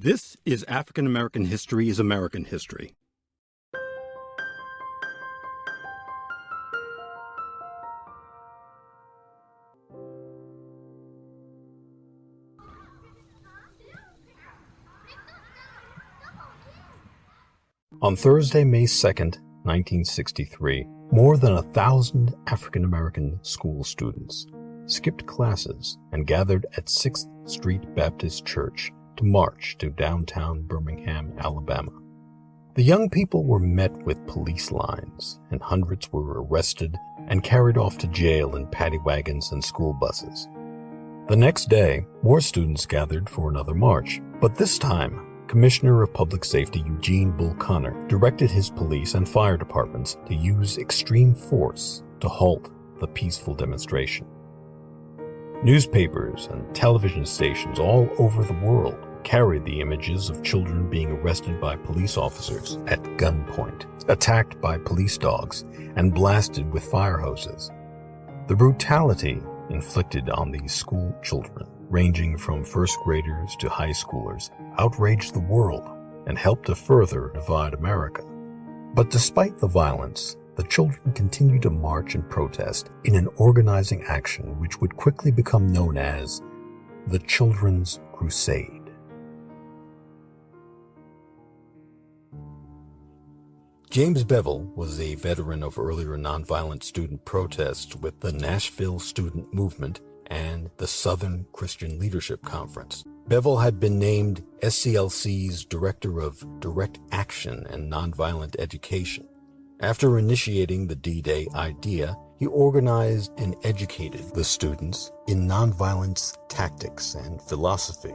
This is African American History is American History. On Thursday, May 2nd, 1963, more than 1,000 African American school students skipped classes and gathered at 6th Street Baptist Church to march to downtown Birmingham, Alabama. The young people were met with police lines, and hundreds were arrested and carried off to jail in paddy wagons and school buses. The next day, more students gathered for another march, but this time, Commissioner of Public Safety Eugene Bull Connor directed his police and fire departments to use extreme force to halt the peaceful demonstration. Newspapers and television stations all over the world carried the images of children being arrested by police officers at gunpoint, attacked by police dogs, and blasted with fire hoses. The brutality inflicted on these school children, ranging from first graders to high schoolers, outraged the world and helped to further divide America. But despite the violence, the children continued to march and protest in an organizing action which would quickly become known as the Childrens Crusade. James Beville was a veteran of earlier nonviolent student protests with the Nashville Student Movement and the Southern Christian Leadership Conference. Beville had been named SCLC's Director of Direct Action and Nonviolent Education. After initiating the D-Day idea, he organized and educated the students in nonviolence tactics and philosophy.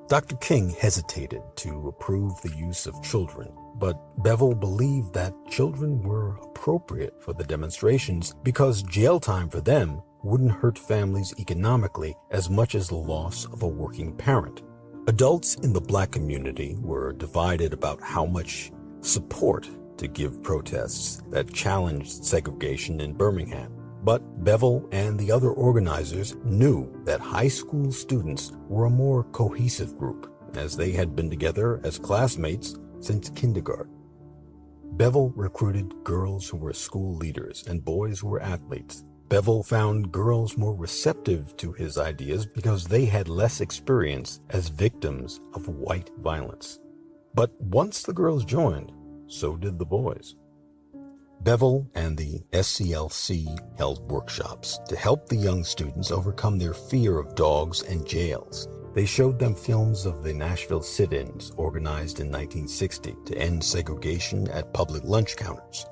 Dr. King hesitated to approve the use of children, but Beville believed that children were appropriate for the demonstrations because jail time for them wouldn't hurt families economically as much as the loss of a working parent. Adults in the Black community were divided about how much support to give protests that challenged segregation in Birmingham. But Beville and the other organizers knew that high school students were a more cohesive group, as they had been together as classmates since kindergarten. Beville recruited girls who were school leaders and boys who were athletes. Beville found girls more receptive to his ideas because they had less experience as victims of white violence. But once the girls joined, so did the boys. Beville and the SCLC held workshops to help the young students overcome their fear of dogs and jails. They showed them films of the Nashville sit-ins organized in 1960 to end segregation at public lunch counters.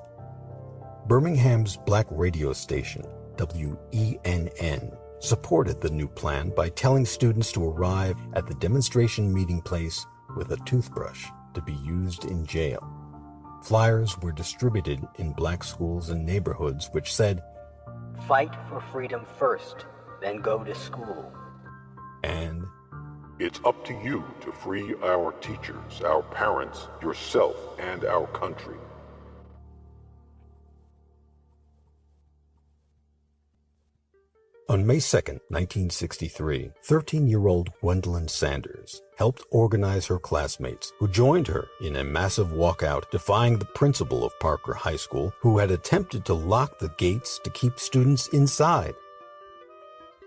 Birmingham's black radio station, WENN, supported the new plan by telling students to arrive at the demonstration meeting place with a toothbrush to be used in jail. Flyers were distributed in black schools and neighborhoods which said, "Fight for freedom first, then go to school." And, "It's up to you to free our teachers, our parents, yourself, and our country." On May 2nd, 1963, 13-year-old Gwendolyn Sanders helped organize her classmates who joined her in a massive walkout defying the principal of Parker High School, who had attempted to lock the gates to keep students inside.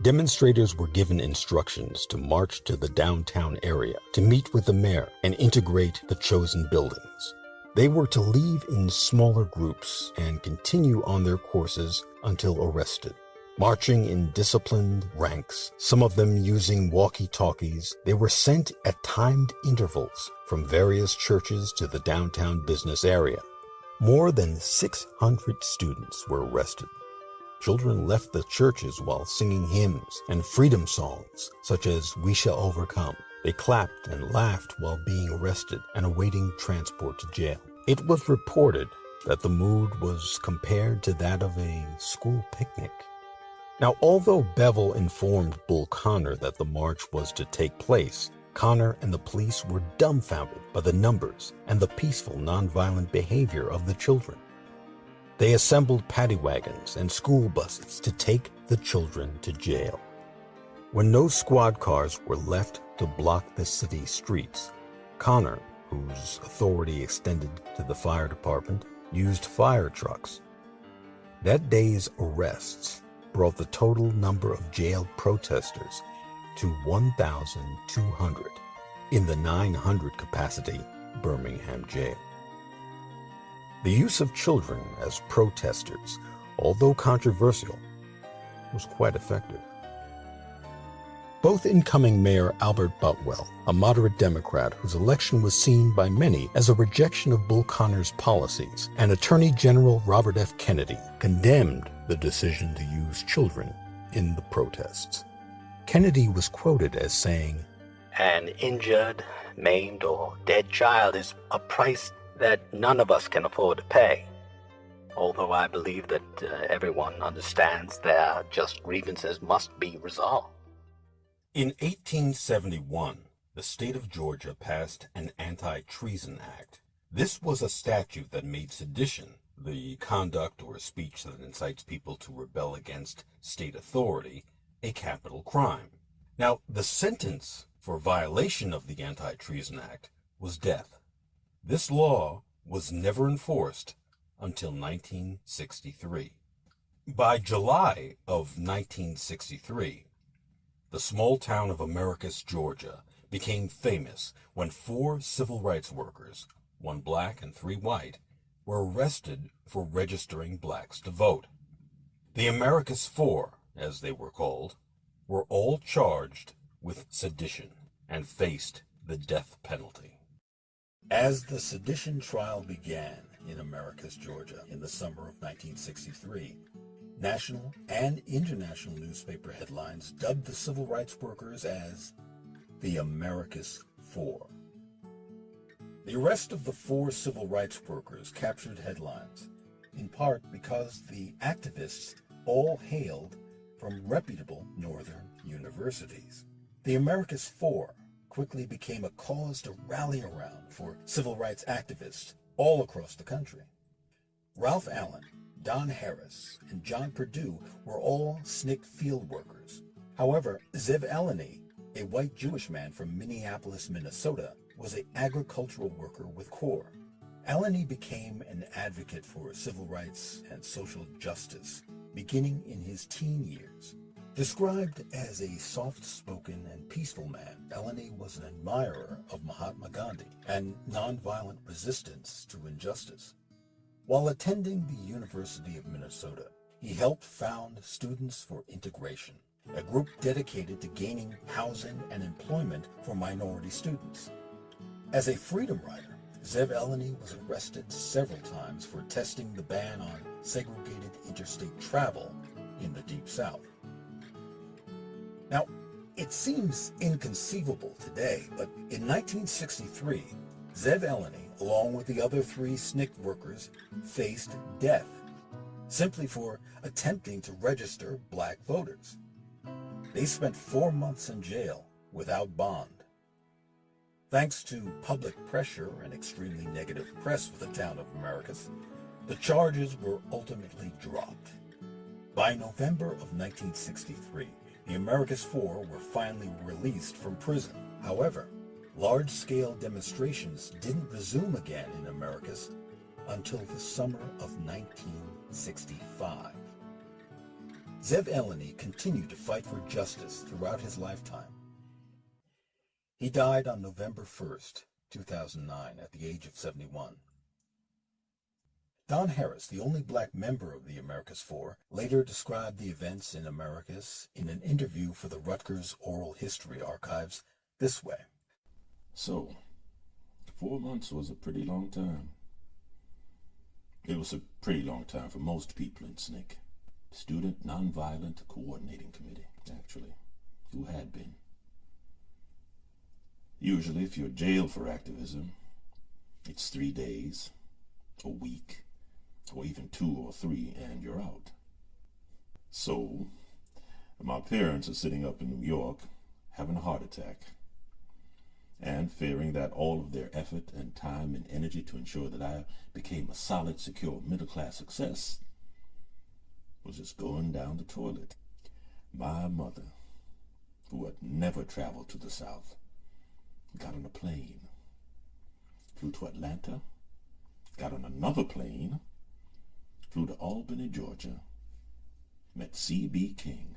Demonstrators were given instructions to march to the downtown area to meet with the mayor and integrate the chosen buildings. They were to leave in smaller groups and continue on their courses until arrested. Marching in disciplined ranks, some of them using walkie-talkies, they were sent at timed intervals from various churches to the downtown business area. More than 600 students were arrested. Children left the churches while singing hymns and freedom songs, such as "We Shall Overcome." They clapped and laughed while being arrested and awaiting transport to jail. It was reported that the mood was compared to that of a school picnic. Now, although Beville informed Bull Connor that the march was to take place, Connor and the police were dumbfounded by the numbers and the peaceful, nonviolent behavior of the children. They assembled paddy wagons and school buses to take the children to jail. When no squad cars were left to block the city streets, Connor, whose authority extended to the fire department, used fire trucks. That day's arrests brought the total number of jailed protesters to 1,200 in the 900 capacity Birmingham jail. The use of children as protesters, although controversial, was quite effective. Both incoming Mayor Albert Butwell, a moderate Democrat whose election was seen by many as a rejection of Bull Connor's policies, and Attorney General Robert F. Kennedy condemned the decision to use children in the protests. Kennedy was quoted as saying, "An injured, maimed, or dead child is a price that none of us can afford to pay. Although I believe that everyone understands their just grievances must be resolved." In 1871, the state of Georgia passed an AntiReason Act. This was a statute that made sedition, the conduct or speech that incites people to rebel against state authority, a capital crime. Now, the sentence for violation of the Anti-Treason Act was death. This law was never enforced until 1963. By July of 1963, the small town of Americus, Georgia, became famous when 4 civil rights workers, 1 black and 3 white, were arrested for registering blacks to vote. The Americus 4, as they were called, were all charged with sedition and faced the death penalty. As the sedition trial began in Americus, Georgia, in the summer of 1963, national and international newspaper headlines dubbed the civil rights workers as the Americus 4. The arrest of the 4 civil rights workers captured headlines, in part because the activists all hailed from reputable northern universities. The Americus 4 quickly became a cause to rally around for civil rights activists all across the country. Ralph Allen, Don Harris, and John Perdue were all SNCC field workers. However, Zev Eleni, a white Jewish man from Minneapolis, Minnesota, was an agricultural worker with CORE. Eleni became an advocate for civil rights and social justice, beginning in his teen years. Described as a soft-spoken and peaceful man, Eleni was an admirer of Mahatma Gandhi and nonviolent resistance to injustice. While attending the University of Minnesota, he helped found Students for Integration, a group dedicated to gaining housing and employment for minority students. As a freedom rider, Zev Eleni was arrested several times for testing the ban on segregated interstate travel in the Deep South. Now, it seems inconceivable today, but in 1963, Zev Eleni, along with the other 3 SNCC workers, faced death simply for attempting to register black voters. They spent 4 months in jail without bond. Thanks to public pressure and extremely negative press for the town of Americus, the charges were ultimately dropped. By November of 1963, the Americus 4 were finally released from prison. However, large-scale demonstrations didn't resume again in Americus until the summer of 1965. Zev Eleni continued to fight for justice throughout his lifetime. He died on November 1st, 2009, at the age of 71. Don Harris, the only black member of the Americus 4, later described the events in Americus in an interview for the Rutgers Oral History Archives this way. So, 4 months was a pretty long time. It was a pretty long time for most people in SNCC. Student Nonviolent Coordinating Committee, actually, who had been. Usually, if you're jailed for activism, it's 3 days, a week, or even 2 or 3, and you're out. So, my parents are sitting up in New York, having a heart attack, and fearing that all of their effort and time and energy to ensure that I became a solid, secure, middle-class success was just going down the toilet. My mother, who had never traveled to the South, got on a plane flew to Atlanta, got on another plane, flew to Albany, Georgia, met C.B. King,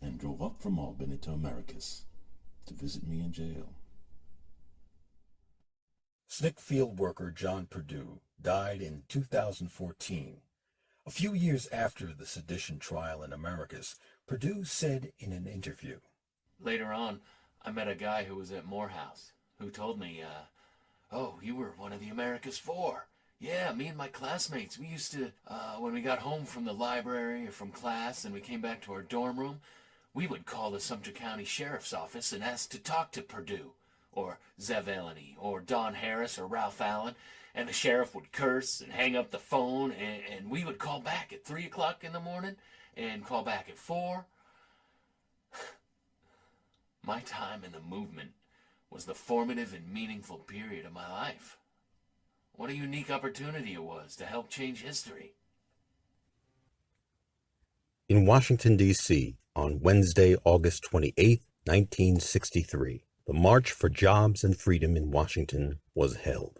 and drove up from Albany to Americus to visit me in jail. SNCC field worker John Perdue died in 2014. A few years after the sedition trial in Americus, Perdue said in an interview, Later on, I met a guy who was at Morehouse, who told me, oh, you were one of the Americus 4. Yeah, me and my classmates, we used to, when we got home from the library or from class and we came back to our dorm room, we would call the Sumter County Sheriff's Office and ask to talk to Perdue, or Zev Eleni, or Don Harris, or Ralph Allen, and the sheriff would curse and hang up the phone, and we would call back at 3 o'clock in the morning and call back at 4. My time in the movement was the formative and meaningful period of my life. What a unique opportunity it was to help change history. in Washington, D.C., on Wednesday, August 28, 1963, the March for Jobs and Freedom in Washington was held.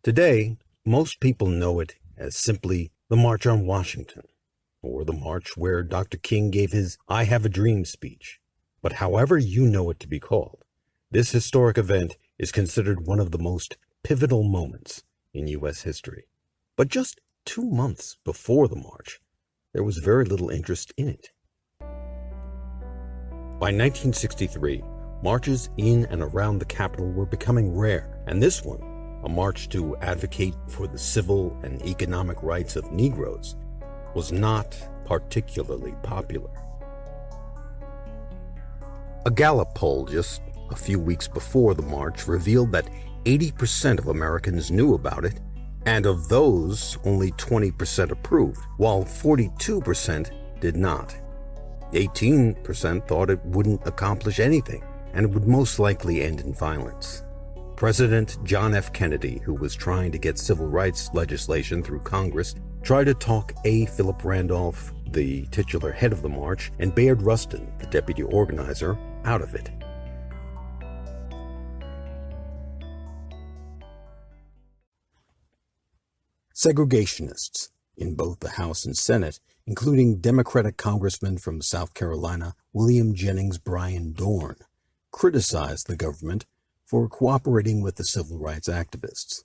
Today, most people know it as simply the March on Washington, or the march where Dr. King gave his I Have a Dream speech. But however you know it to be called, this historic event is considered one of the most pivotal moments in U.S. history. But just 2 months before the march, there was very little interest in it. By 1963, marches in and around the Capitol were becoming rare, and this one, a march to advocate for the civil and economic rights of Negroes, was not particularly popular. A Gallup poll just a few weeks before the march revealed that 80% of Americans knew about it, and of those, only 20% approved, while 42% did not. 18% thought it wouldn't accomplish anything, and it would most likely end in violence. President John F. Kennedy, who was trying to get civil rights legislation through Congress, tried to talk A. Philip Randolph, the titular head of the march, and Bayard Rustin, the deputy organizer, out of it. Segregationists in both the House and Senate, including Democratic Congressman from South Carolina William Jennings Bryan Dorn, criticized the government for cooperating with the civil rights activists.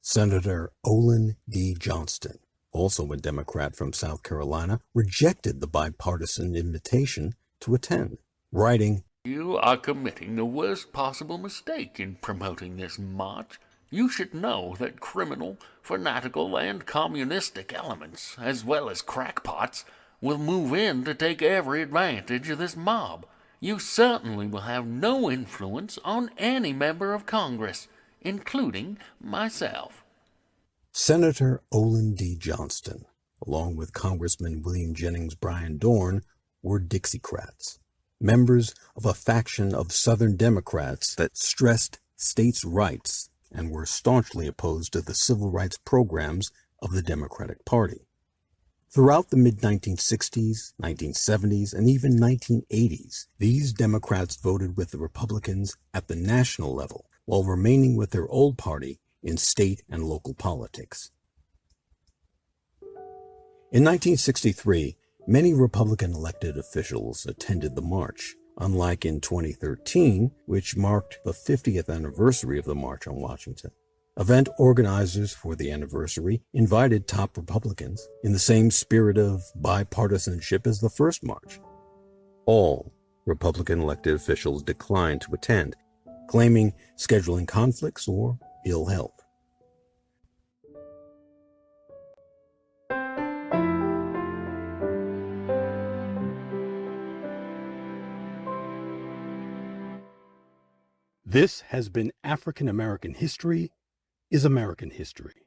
Senator Olin D. Johnston, also a Democrat from South Carolina, rejected the bipartisan invitation to attend, writing, "You are committing the worst possible mistake in promoting this march. You should know that criminal, fanatical, and communistic elements, as well as crackpots, will move in to take every advantage of this mob. You certainly will have no influence on any member of Congress, including myself." Senator Olin D. Johnston, along with Congressman William Jennings Bryan Dorn, were Dixiecrats, members of a faction of Southern Democrats that stressed states' rights and were staunchly opposed to the civil rights programs of the Democratic Party. Throughout the mid-1960s, 1970s, and even 1980s, these Democrats voted with the Republicans at the national level while remaining with their old party in state and local politics. In 1963, many Republican elected officials attended the march, unlike in 2013, which marked the 50th anniversary of the March on Washington. Event organizers for the anniversary invited top Republicans in the same spirit of bipartisanship as the first march. All Republican elected officials declined to attend, claiming scheduling conflicts or ill health. This has been African American History is American History.